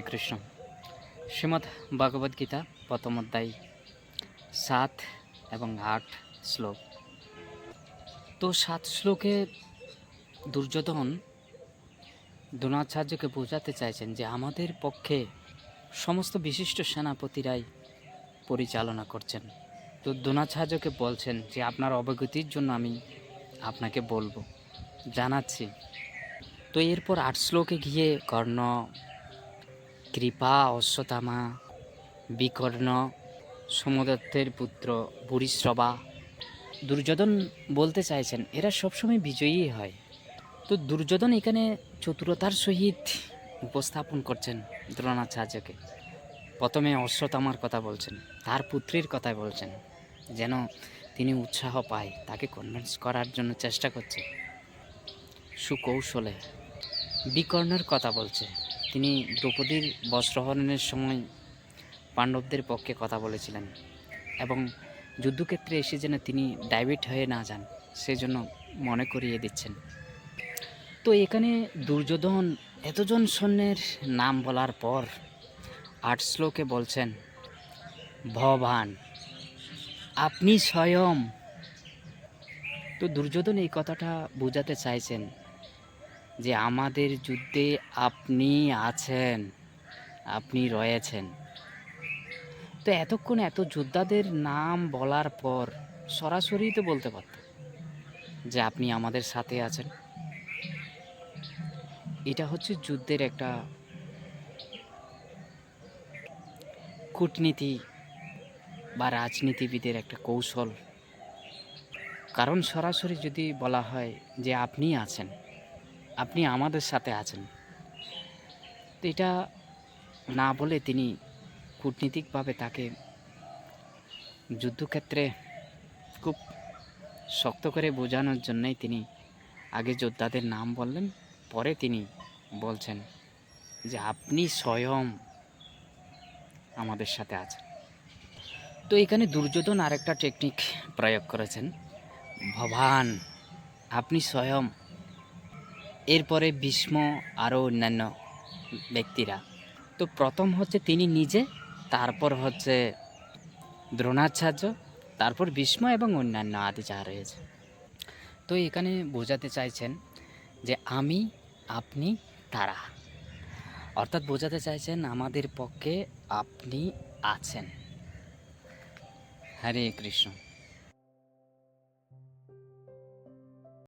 কৃষ্ণ। শ্রীমদ্ ভগবদ গীতা প্রথম অধ্যায় 7 এবং 8 শ্লোক। তো 7 শ্লোকে দুর্যোধন দ্রোণাচার্যকে বোঝাতে চাইছেন যে আমাদের পক্ষে সমস্ত বিশিষ্ট সেনাপতিরাই পরিচালনা করছেন। তো দ্রোণাচার্যকে বলছেন যে আপনার অবগতির জন্য আমি আপনাকে বলবো, জানাচ্ছি। তো এরপর 8 শ্লোকে গিয়ে কর্ণ, কৃপা, অশ্বত্থামা, বিকর্ণ, সোমদত্তের পুত্র ভূরিশ্রবা, দুর্যোধন বলতে চাইছেন এরা সবসময় বিজয়ী হয়। তো দুর্যোধন এখানে চতুরতার সহিত উপস্থাপন করছেন দ্রোণাচার্যকে। প্রথমে অশ্বত্থামার কথা বলছেন, তার পুত্রের কথা বলছেন, যেন তিনি উৎসাহ পায়, তাকে কনভিন্স করার জন্য চেষ্টা করছে সুকৌশলে। বিকর্ণের কথা বলছে, তিনি দ্রৌপদীর বস্ত্রহরণের সময় পাণ্ডবদের পক্ষে কথা বলেছিলেন এবং যুদ্ধক্ষেত্রে এসে যেন তিনি ডাইভার্ট হয়ে না যান সেজন্য মনে করিয়ে দিচ্ছেন। তো এখানে দুর্যোধন এতজন সৈন্যের নাম বলার পর 8 শ্লোকে বলছেন, ভবান আপনি স্বয়ং। তো দুর্যোধন এই কথাটা বোঝাতে চাইছেন যে আমাদের যুদ্ধে আপনি আছেন, আপনি রয়েছেন। তো এতক্ষণ এত যোদ্ধাদের নাম বলার পর সরাসরি তো বলতে পারত যে আপনি আমাদের সাথে আছেন। এটা হচ্ছে যুদ্ধের একটা কূটনীতি বা রাজনীতিবিদের একটা কৌশল। কারণ সরাসরি যদি বলা হয় যে আপনি আছেন, আপনি আমাদের সাথে আছেন, তো এটা না বলে তিনি কূটনীতিকভাবে তাকে যুদ্ধক্ষেত্রে খুব শক্ত করে বোঝানোর জন্যই তিনি আগে যোদ্ধাদের নাম বললেন, পরে তিনি বলছেন যে আপনি স্বয়ং আমাদের সাথে আছেন। তো এখানে দুর্যোধন আরেকটা টেকনিক প্রয়োগ করেছেন, ভবান আপনি স্বয়ং। এরপরে ভীষ্ম আরও অন্যান্য ব্যক্তিরা। তো প্রথম হচ্ছে তিনি নিজে, তারপর হচ্ছে দ্রোণাচার্য, তারপর ভীষ্ম এবং অন্যান্য আদি যা রয়েছে। তো এখানে বোঝাতে চাইছেন যে আমি, আপনি, তারা, অর্থাৎ বোঝাতে চাইছেন আমাদের পক্ষে আপনি আছেন। হরে কৃষ্ণ।